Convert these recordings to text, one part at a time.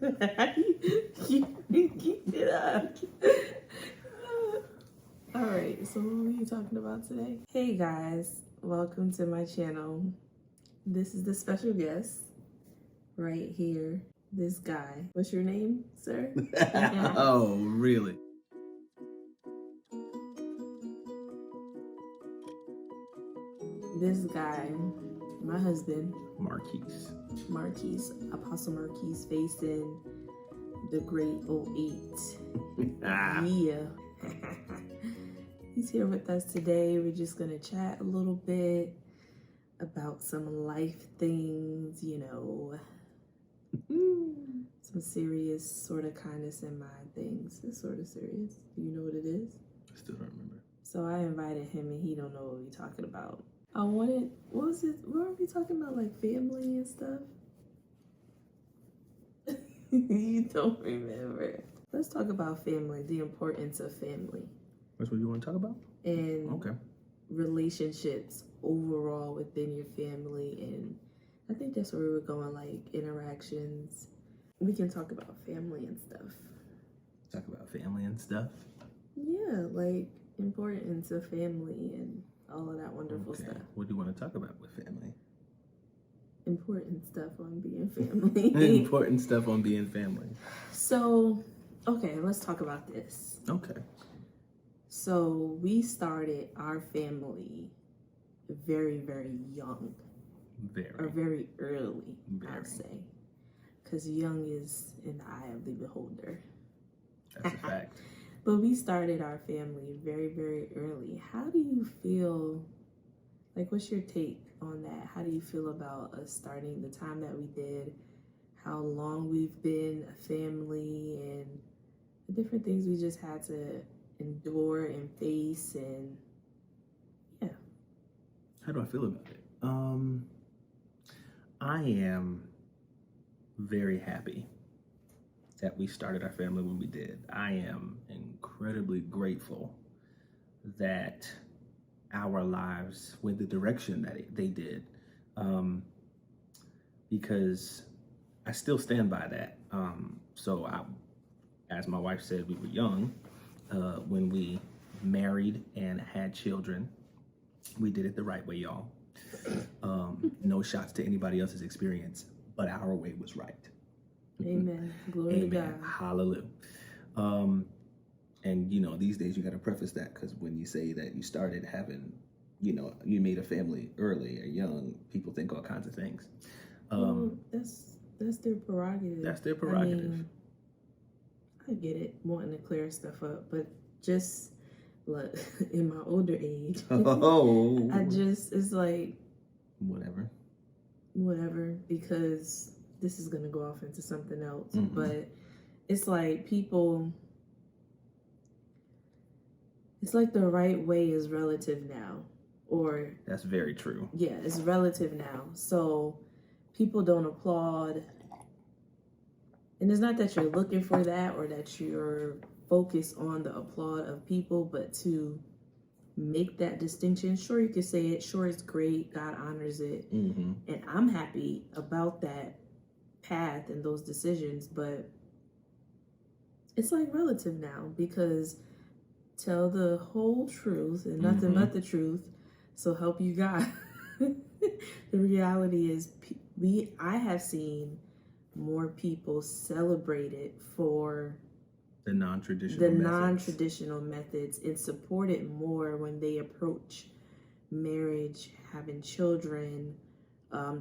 Keep it up. All right, so what are you talking about today? Hey guys, welcome to my channel. This is the special guest right here. This guy. What's your name, sir? Oh, really? This guy, my husband, Marquise. Apostle Marquise Faison, the great 08. Yeah. He's here with us today. We're just gonna chat a little bit about some life things, some serious sort of kindness in mind things. It's sort of serious. Do you know what it is? I still don't remember. So I invited him and he don't know what we're talking about. What was it? What were we talking about? Like family and stuff? You don't remember. Let's talk about family, the importance of family. That's what you want to talk about? And relationships overall within your family. And I think that's where we're going, like interactions. We can talk about family and stuff. Talk about family and stuff? Yeah, like importance of family and all of that wonderful stuff. What do you want to talk about with family? Important stuff on being family. Important stuff on being family. So, okay, let's talk about this. Okay. So we started our family very, very young. Or very early, I'd say. Because young is in the eye of the beholder. That's a fact. But we started our family very, very early. How do you feel, like what's your take on that? How do you feel about us starting the time that we did? How long we've been a family and the different things we just had to endure and face and yeah. How do I feel about it? I am very happy that we started our family when we did. I am incredibly grateful that our lives went the direction that they did, because I still stand by that. As my wife said, we were young when we married and had children. We did it the right way, y'all. No shots to anybody else's experience, but our way was right. Amen. Glory to God. Hallelujah. And these days you got to preface that, because when you say that you started having, you made a family early or young, people think all kinds of things. That's their prerogative. That's their prerogative. I mean, I get it, wanting to clear stuff up, but just like in my older age, it's like whatever, because this is gonna go off into something else. Mm-hmm. But it's like it's like the right way is relative now, or that's very true. Yeah, it's relative now. So people don't applaud, and it's not that you're looking for that or that you're focused on the applaud of people, but to make that distinction. Sure, you can say it. Sure, it's great. God honors it. Mm-hmm. And I'm happy about that path and those decisions, but it's like relative now, because tell the whole truth and nothing but the truth, so help you God. The reality is I have seen more people celebrate it for the non-traditional methods and support it more when they approach marriage, having children,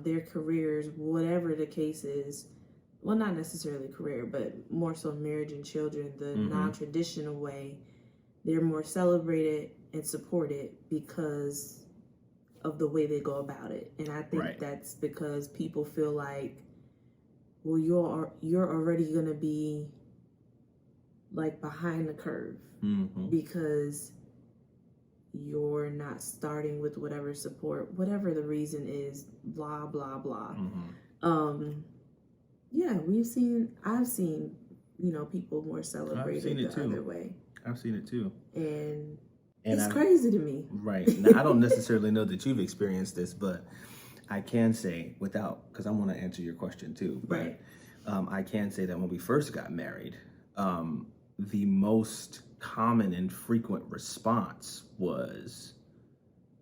their careers, whatever the case is. Well, not necessarily career, but more so marriage and children, the non-traditional way. They're more celebrated and supported because of the way they go about it. And I think that's because people feel like, well, you're already going to be like behind the curve because you're not starting with whatever support, whatever the reason is, blah, blah, blah. Yeah, I've seen, people more celebrated the other way. I've seen it too. And it's crazy to me. Right. Now, I don't necessarily know that you've experienced this, but I can say because I want to answer your question too. But I can say that when we first got married, the most common and frequent response was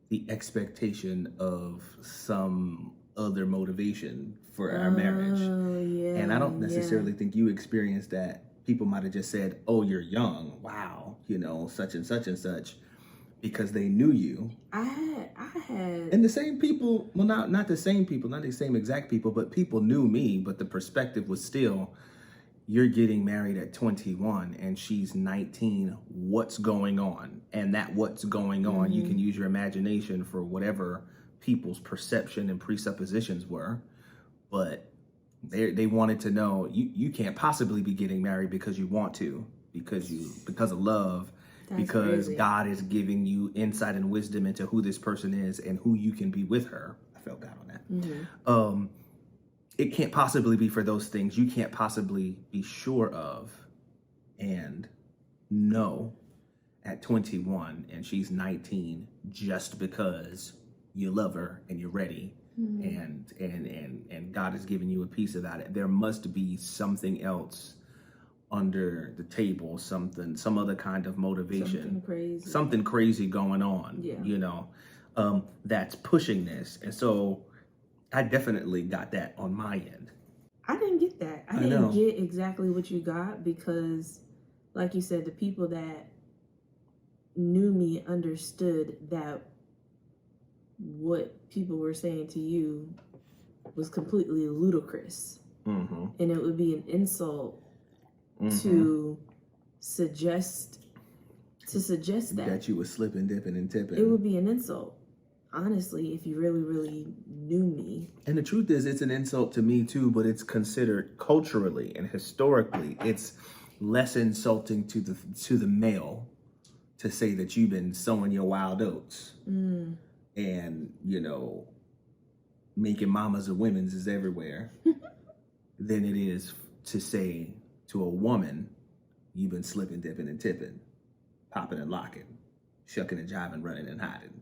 the expectation of some other motivation for our marriage. Oh, yeah. And I don't necessarily think you experienced that. People might have just said, "Oh, you're young. Wow, such and such and such," because they knew you. I had. And the same people, well, not the same people, not the same exact people, but people knew me. But the perspective was still, you're getting married at 21 and she's 19. What's going on? And that what's going on, you can use your imagination for whatever people's perception and presuppositions were. But they wanted to know, you can't possibly be getting married because you want to, because of love. That's because crazy. God is giving you insight and wisdom into who this person is and who you can be with her. I felt God on that. It can't possibly be for those things you can't possibly be sure of and know at 21 and she's 19 just because you love her and you're ready and God has given you a piece of that. There must be something else under the table, some other kind of motivation, something crazy going on, that's pushing this. And so I definitely got that on my end. I didn't get that. I didn't get exactly what you got because, like you said, the people that knew me understood that what people were saying to you was completely ludicrous. And it would be an insult to suggest that you were slipping, dipping, and tipping. It would be an insult, honestly, if you really, really knew me. And the truth is, it's an insult to me too, but it's considered culturally and historically, it's less insulting to the male to say that you've been sowing your wild oats and making mamas or women's is everywhere than it is to say to a woman, you've been slipping, dipping, and tipping, popping and locking, shucking and jiving, running and hiding.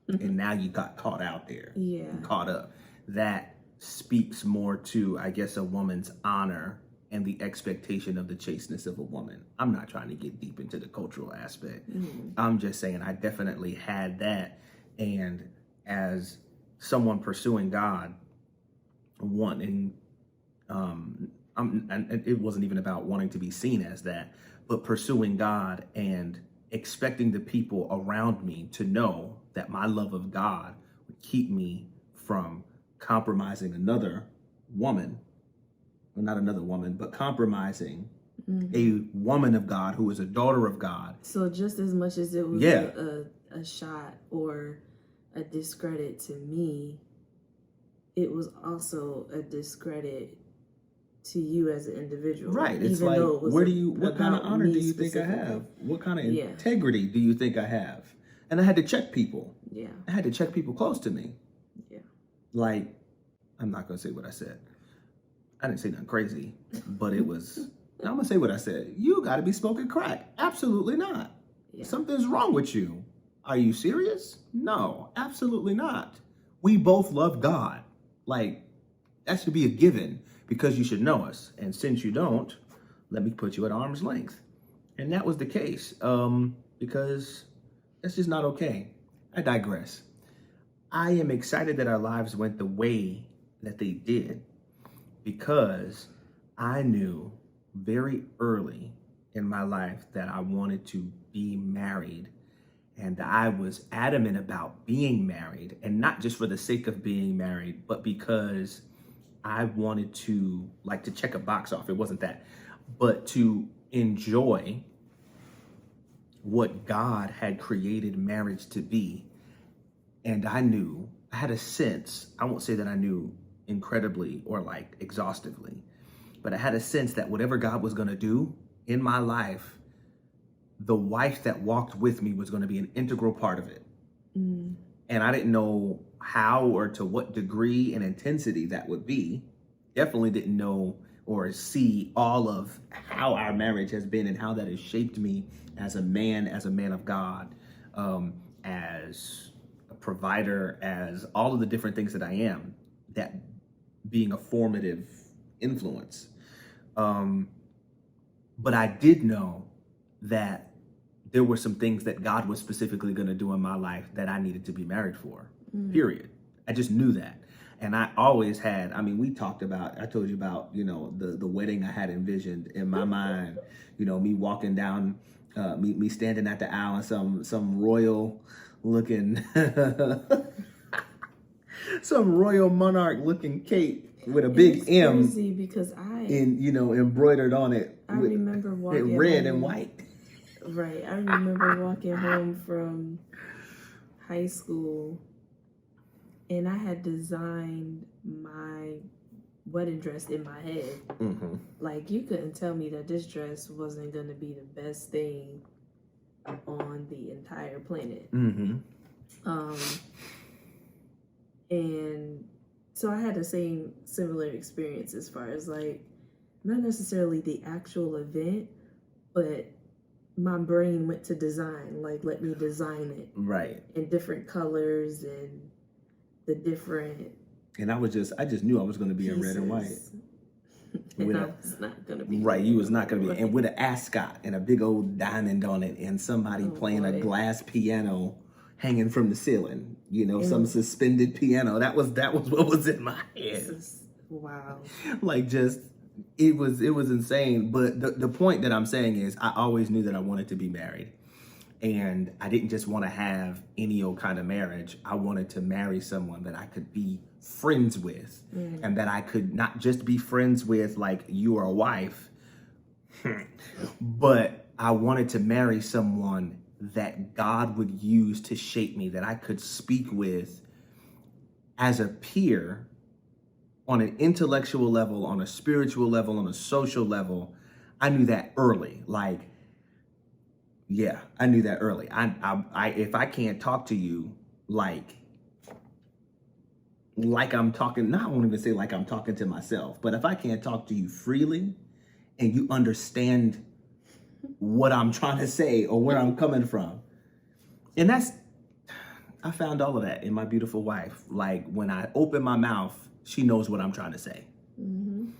And now you got caught out there. Yeah. Caught up. That speaks more to, I guess, a woman's honor and the expectation of the chasteness of a woman. I'm not trying to get deep into the cultural aspect. I'm just saying I definitely had that. And as someone pursuing God, wanting, and it wasn't even about wanting to be seen as that, but pursuing God and expecting the people around me to know that my love of God would keep me from compromising another woman, well, not another woman, but compromising a woman of God who is a daughter of God. So just as much as it was a shot or a discredit to me, it was also a discredit to you as an individual. Right. It's like, what kind of honor do you think I have? What kind of integrity do you think I have? And I had to check people. Yeah. I had to check people close to me. Yeah. Like, I'm not going to say what I said. I didn't say nothing crazy, but it was, I'm going to say what I said. You got to be smoking crack. Absolutely not. Yeah. Something's wrong with you. Are you serious? No, absolutely not. We both love God. Like, that should be a given. Because you should know us. And since you don't, let me put you at arm's length. And that was the case. Because that's just not okay. I digress. I am excited that our lives went the way that they did. Because I knew very early in my life that I wanted to be married. And I was adamant about being married. And not just for the sake of being married, but because I wanted to check a box off. It wasn't that, but to enjoy what God had created marriage to be. And I had a sense, I won't say that I knew incredibly or exhaustively, but I had a sense that whatever God was going to do in my life, the wife that walked with me was going to be an integral part of it. And I didn't know how or to what degree and intensity that would be. Definitely didn't know or see all of how our marriage has been and how that has shaped me as a man of God, as a provider, as all of the different things that I am, that being a formative influence. But I did know that there were some things that God was specifically going to do in my life that I needed to be married for, period. I just knew that. And I always had, I mean, we talked about, I told you about, you know, the wedding I had envisioned in my mind, you know, me walking down, me standing at the aisle in some royal looking, some royal monarch looking cape with a big M crazy because embroidered on it. I remember walking red home, and white. Right. I remember walking home from high school and I had designed my wedding dress in my head. Mm-hmm. Like, you couldn't tell me that this dress wasn't going to be the best thing on the entire planet. Mm-hmm. And so I had the similar experience as far as, like, not necessarily the actual event, but my brain went to design. Like, let me design it. Right. In different colors and the different. And I just knew I was going to be in red and white. And I was not going to be. Right, you was not going to be. And with an ascot and a big old diamond on it and somebody playing a glass piano hanging from the ceiling. You know, some suspended piano. That was what was in my head. Wow. Like, just, it was insane. But the point that I'm saying is I always knew that I wanted to be married. And I didn't just want to have any old kind of marriage. I wanted to marry someone that I could be friends with, and that I could not just be friends with like you are a wife, but I wanted to marry someone that God would use to shape me, that I could speak with as a peer on an intellectual level, on a spiritual level, on a social level. I knew that early. Like, yeah, I knew that early. I if I can't talk to you like I'm talking, I won't even say like I'm talking to myself, but if I can't talk to you freely and you understand what I'm trying to say or where I'm coming from. And I found all of that in my beautiful wife. Like, when I open my mouth, she knows what I'm trying to say. Mm-hmm.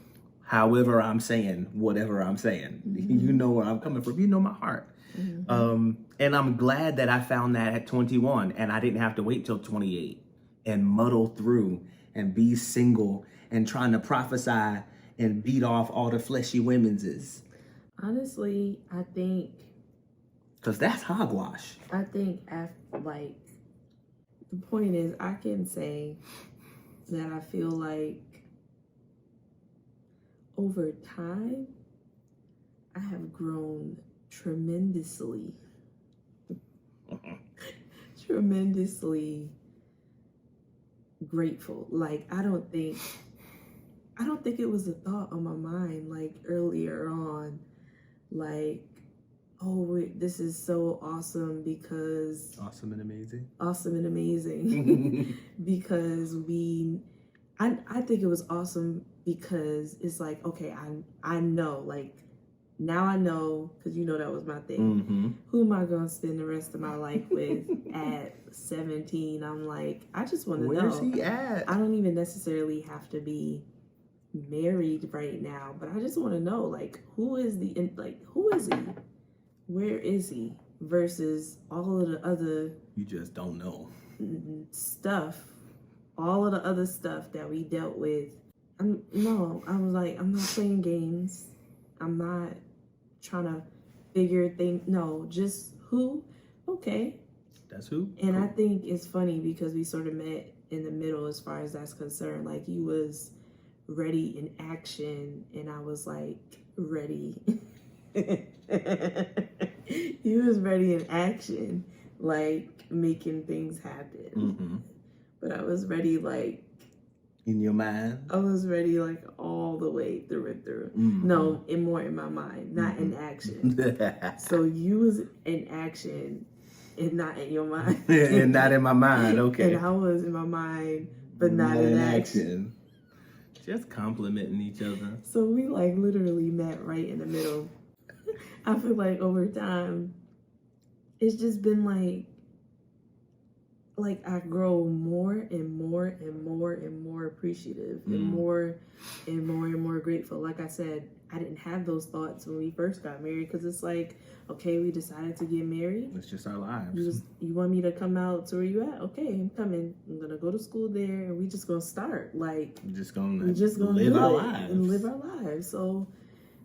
However I'm saying, whatever I'm saying, you know where I'm coming from. You know my heart. Mm-hmm. And I'm glad that I found that at 21 and I didn't have to wait till 28 and muddle through and be single and trying to prophesy and beat off all the fleshy women's. Honestly, I think, because that's hogwash. I think, like, the point is, I can say that I feel like over time, I have grown tremendously, tremendously grateful. Like, I don't think it was a thought on my mind, like, earlier on, like, oh, this is so awesome because awesome and amazing because I think it was awesome because it's like, okay, I know, like, now I know, because you know that was my thing. Who am I going to spend the rest of my life with at 17? I'm like, I just want to know. Where's he at? I don't even necessarily have to be married right now, but I just want to know, like, who is he? Where is he? Versus all of the other, you just don't know stuff, all of the other stuff that we dealt with. I was like, I'm not playing games. I'm not trying to figure things. No, just who? Okay. That's who. And cool. I think it's funny because we sort of met in the middle as far as that's concerned. Like, he was ready in action and I was like ready. He was ready in action, like making things happen. But I was ready, like, in your mind. I was ready, like, all the way through and through. No, more in my mind, not in action. So you was in action and not in your mind. And not in my mind. Okay. And I was in my mind, but not in action. Just complimenting each other. So we, like, literally met right in the middle. I feel like over time, it's just been like I grow more and more and more and more appreciative and more and more and more grateful. Like I said, I didn't have those thoughts when we first got married, because it's like, okay, we decided to get married. It's just our lives. You want me to come out to where you at? Okay, I'm coming. I'm gonna go to school there, and we just gonna start. Like We're just gonna live our lives and live our lives. So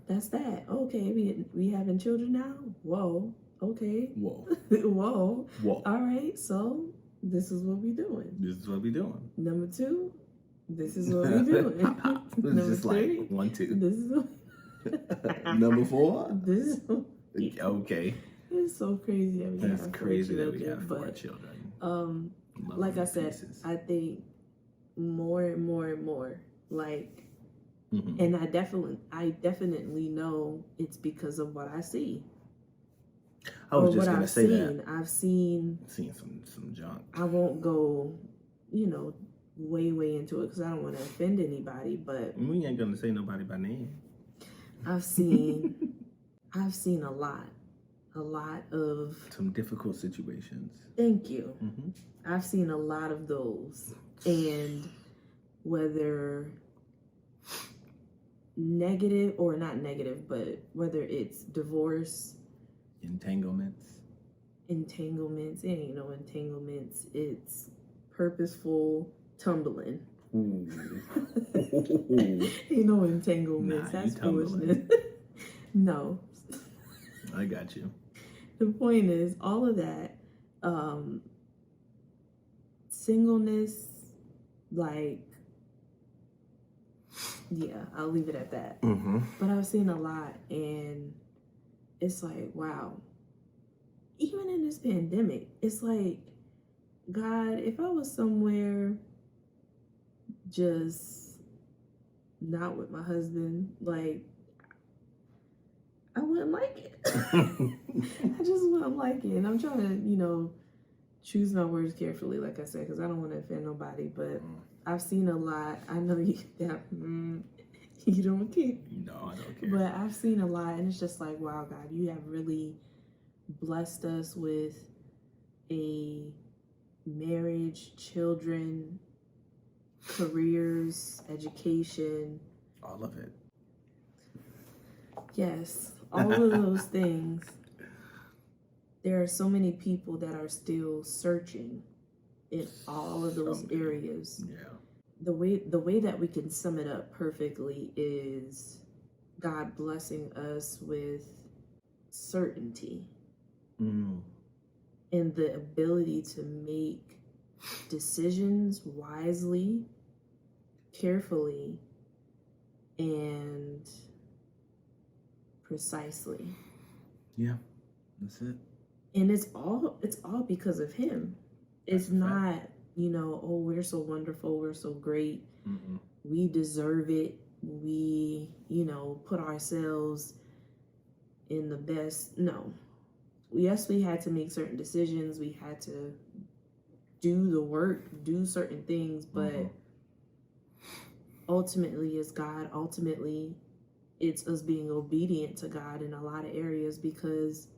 that's that. Okay, we having children now. Whoa. Okay. Whoa. Whoa. Whoa. All right. So this is what we doing. This is what we doing. Number 2, this is what we doing. Number just 3, like 1, 2. this is what Number 4. this is what, Okay. it's so crazy that we That's have crazy 4 that we have children, 4 but, children. Love like I them said, pieces. I think more and more and more, like, Mhm. and I definitely know it's because of what I see. I was or just what gonna I've say seen. that. I've seen Some junk. I won't go, way into it because I don't want to offend anybody, but We ain't gonna say nobody by name. I've seen a lot of, Some difficult situations. thank you. Mm-hmm. I've seen a lot of those, and whether negative or not negative, but whether it's divorce, Entanglements. it ain't no entanglements, it's purposeful tumbling. Ooh. Ain't no entanglements, Nah, that's you tumbling. foolishness. No. I got you. The point is, all of that, singleness, like, yeah, I'll leave it at that. Mm-hmm. But I've seen a lot, and it's like, wow. Even in this pandemic, it's like, God, if I was somewhere just not with my husband, like, I wouldn't like it. I just wouldn't like it. And I'm trying to, choose my words carefully, like I said, because I don't want to offend nobody. But I've seen a lot. I know you don't care. No, I don't care. But I've seen a lot, and it's just like, wow, God, you have really blessed us with a marriage, children, careers, education. All of it. Yes, all of those things. There are so many people that are still searching in all of those areas. Yeah. The way that we can sum it up perfectly is God blessing us with certainty and the ability to make decisions wisely, carefully, and precisely. Yeah, that's it. And it's all because of him. It's not, oh, we're so wonderful, we're so great. Mm-mm. We deserve it. We, put ourselves in the best. No. Yes, we had to make certain decisions. We had to do the work, do certain things, but ultimately it's God. Ultimately, it's us being obedient to God in a lot of areas, because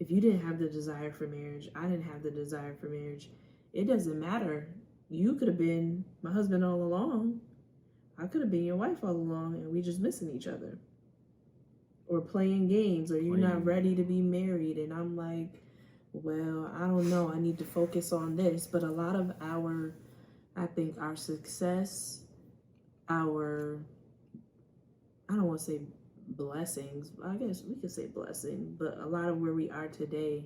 if you didn't have the desire for marriage, I didn't have the desire for marriage, it doesn't matter. You could have been my husband all along. I could have been your wife all along, and we just missing each other. Or playing games, or you're not ready to be married, and I'm like, well, I don't know, I need to focus on this. But a lot of our success, I don't want to say blessings, I guess we could say blessing, but a lot of where we are today,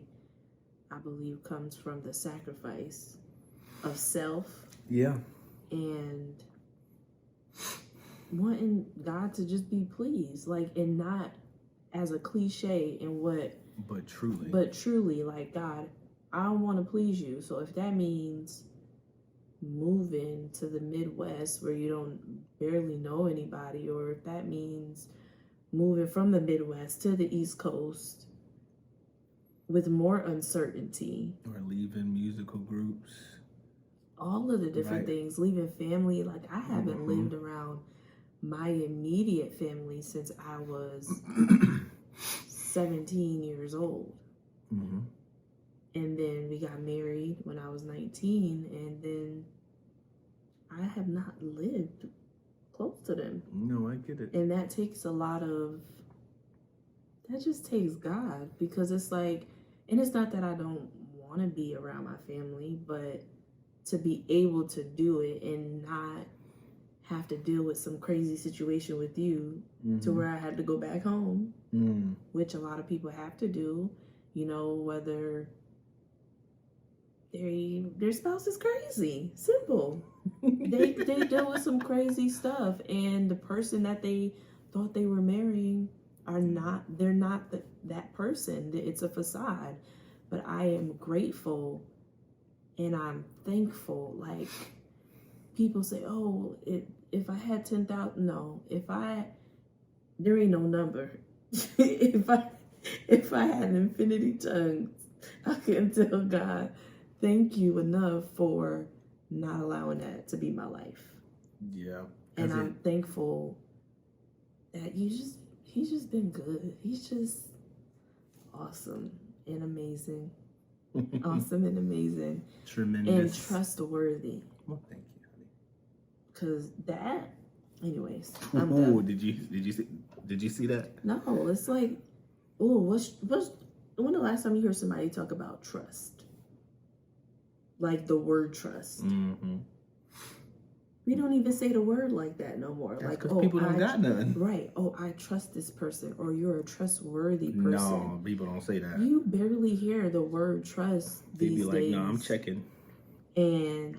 I believe, comes from the sacrifice of self. Yeah. And wanting God to just be pleased, like, and not as a cliche in what, but truly, like, God, I want to please you. So if that means moving to the Midwest where you don't barely know anybody, or if that means moving from the Midwest to the East Coast with more uncertainty, or leaving musical groups, all of the different things, leaving family. Like, I haven't lived around my immediate family since I was 17 years old. And then we got married when I was 19, and then I have not lived close to them. No, I get it. And that takes that just takes God, because it's like, and it's not that I don't want to be around my family, but to be able to do it and not have to deal with some crazy situation with you to where I had to go back home, which a lot of people have to do, whether their spouse is crazy. Simple. They deal with some crazy stuff, and the person that they thought they were marrying they're not that person. It's a facade. But I am grateful and I'm thankful. Like, people say, oh, if I had 10,000, no, there ain't no number. if I had infinity tongues, I couldn't tell God thank you enough for not allowing that to be my life. Yeah. And I'm thankful that he's just been good. He's just awesome and amazing. Awesome and amazing. Tremendous. And trustworthy. Well, thank you, honey. Cause anyways. Oh, did you see that? No, it's like, when the last time you heard somebody talk about trust? Like the word trust. Mm-hmm. We don't even say the word like that no more. That's like, because people don't got none. Right. Oh, I trust this person, or you're a trustworthy person. No, people don't say that. You barely hear the word trust these days. They'd be like, no, I'm checking. We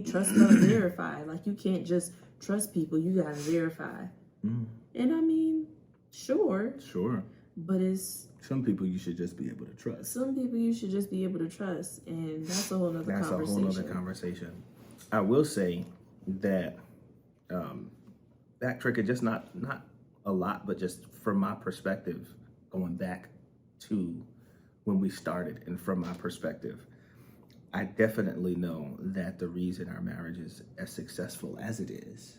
trust but verify. Like, you can't just trust people. You got to verify. Mm. And sure. Sure. But it's... Some people you should just be able to trust. Some people you should just be able to trust. And that's a whole other conversation. That's a whole other conversation. I will say that backtracking, just not a lot, but just from my perspective, going back to when we started, and from my perspective, I definitely know that the reason our marriage is as successful as it is,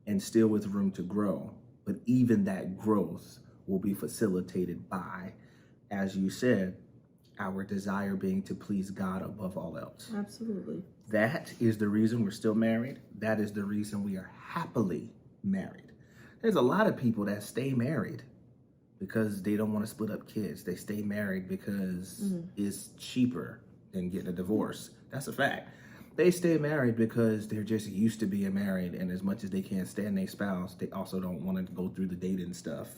and still with room to grow, but even that growth will be facilitated by, as you said, our desire being to please God above all else. Absolutely. That is the reason we're still married. That is the reason we are happily married. There's a lot of people that stay married because they don't want to split up kids. They stay married because it's cheaper than getting a divorce. That's a fact. They stay married because they're just used to being married, and as much as they can't stand their spouse, they also don't want to go through the dating stuff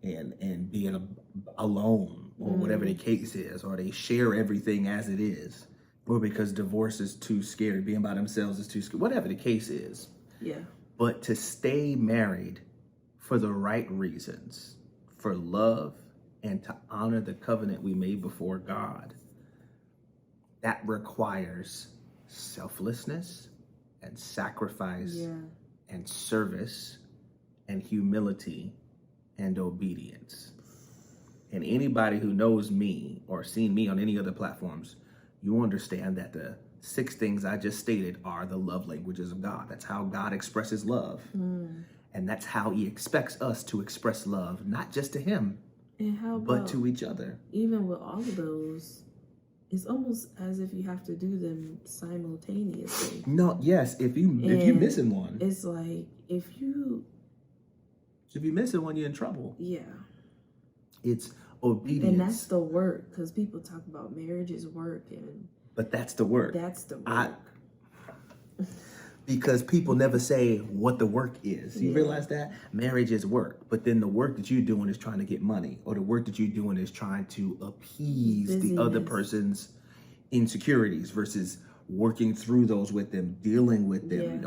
and being alone, or whatever the case is, or they share everything as it is, or because divorce is too scary, being by themselves is too scary, whatever the case is. Yeah. But to stay married for the right reasons, for love, and to honor the covenant we made before God, that requires selflessness and sacrifice and service and humility and obedience. And anybody who knows me or seen me on any other platforms, you understand that the 6 things I just stated are the love languages of God. That's how God expresses love. And that's how he expects us to express love, not just to him, but to each other. Even with all of those, it's almost as if you have to do them simultaneously. No, yes, if you're missing one. It's like, if you're missing one, you're in trouble. Yeah. It's obedience. And that's the work, because people talk about marriage is work, but that's the work. That's the work. Because people never say what the work is. You realize that? Marriage is work. But then the work that you're doing is trying to get money, or the work that you're doing is trying to appease the other person's insecurities versus working through those with them, dealing with them,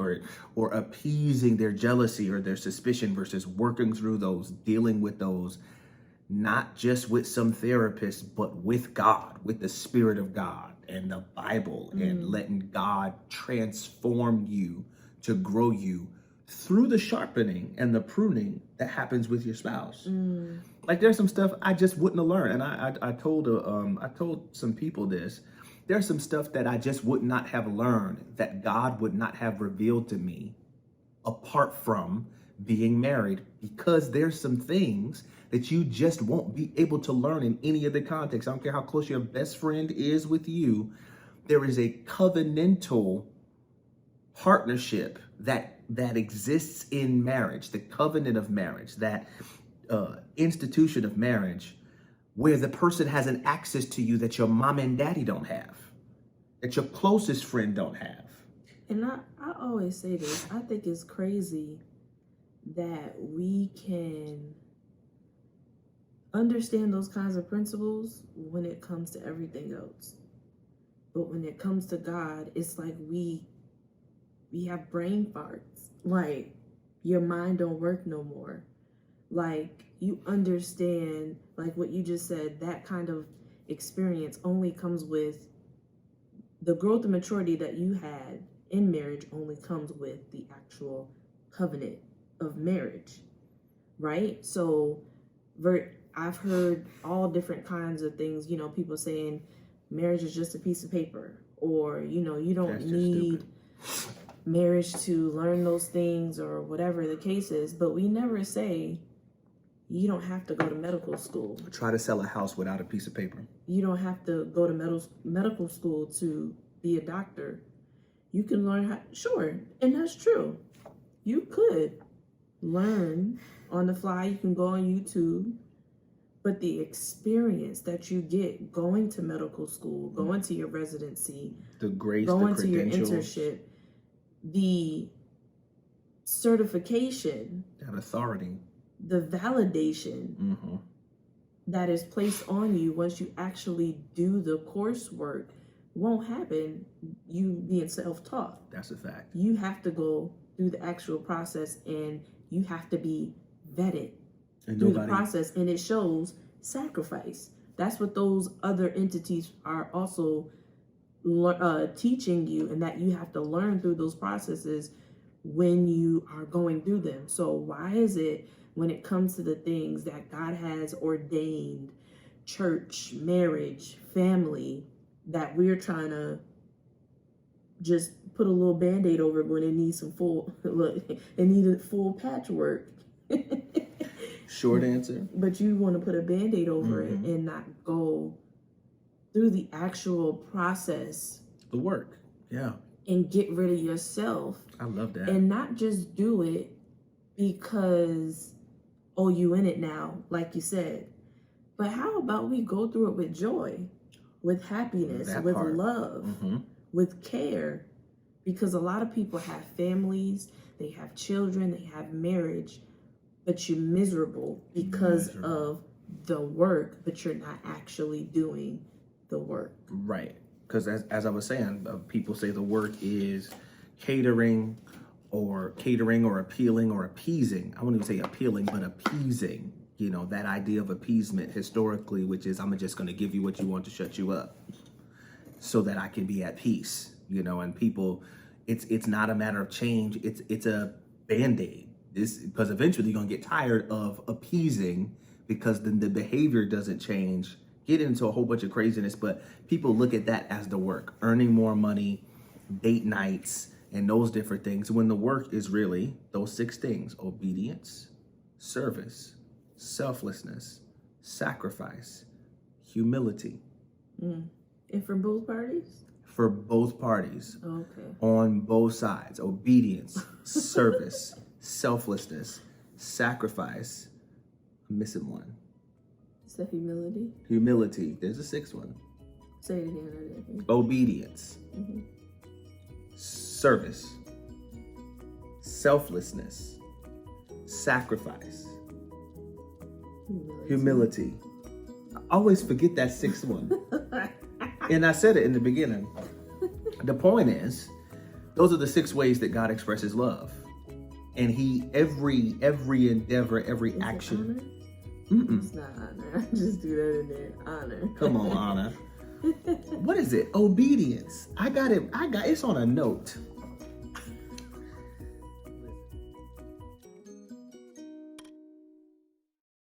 or appeasing their jealousy or their suspicion versus working through those, dealing with those, not just with some therapist, but with God, with the Spirit of God and the Bible, and letting God transform you to grow you through the sharpening and the pruning that happens with your spouse. Like, there's some stuff I just wouldn't have learned, and I told some people this. There's some stuff that I just would not have learned, that God would not have revealed to me apart from being married, because there's some things that you just won't be able to learn in any other context. I don't care how close your best friend is with you. There is a covenantal partnership that exists in marriage, the covenant of marriage, that institution of marriage, where the person has an access to you that your mom and daddy don't have, that your closest friend don't have. And I always say this, I think it's crazy that we can understand those kinds of principles when it comes to everything else. But when it comes to God, it's like we have brain farts. Like, your mind don't work no more. Like, you understand, like what you just said, that kind of experience only comes with the growth and maturity that you had in marriage, only comes with the actual covenant of marriage, right? So I've heard all different kinds of things, you know, people saying marriage is just a piece of paper, or, you know, you don't need marriage to learn those things, or whatever the case is. But we never say you don't have to go to medical school. Try to sell a house without a piece of paper. You don't have to go to medical school to be a doctor. You can learn how, sure, and that's true. You could learn on the fly. You can go on YouTube. But the experience that you get going to medical school, going to your residency, the grace, going the to your credentials, internship, the certification, that authority, the validation that is placed on you once you actually do the coursework won't happen you being self-taught. That's a fact. You have to go through the actual process, and you have to be vetted through the process, and it shows sacrifice. That's what those other entities are also teaching you, and that you have to learn through those processes when you are going through them. So why is it when it comes to the things that God has ordained, church, marriage, family, that we're trying to just put a little Band-Aid over it when it needs some full, look, it needed full patchwork. Short answer. But you want to put a Band-Aid over it and not go through the actual process. The work. Yeah. And get rid of yourself. I love that. And not just do it because, oh, you in it now, like you said. But how about we go through it with joy, with happiness, with love, with care? Because a lot of people have families, they have children, they have marriage, but you're miserable because of the work, but you're not actually doing the work. Right. Because as I was saying, people say the work is catering or appealing or appeasing. I wouldn't even say appealing, but appeasing. You know, that idea of appeasement historically, which is I'm just going to give you what you want to shut you up so that I can be at peace. You know, and people, it's not a matter of change. It's a Band-Aid. Because eventually you're going to get tired of appeasing, because then the behavior doesn't change. Get into a whole bunch of craziness, but people look at that as the work, earning more money, date nights, and those different things, when the work is really those 6 things: obedience, service, selflessness, sacrifice, humility. And for both parties? For both parties. Okay. On both sides. Obedience, service, selflessness, sacrifice. I'm missing one. Is that humility? Humility. There's a 6th one. Say it again. Obedience. Service. Selflessness. Sacrifice. Humility. I always forget that 6th one. And I said it in the beginning. The point is, those are the 6 ways that God expresses love. And he, every endeavor, every action. It's not honor. I just do that in there. Honor. Come on, honor. What is it? Obedience. I got it. It's on a note.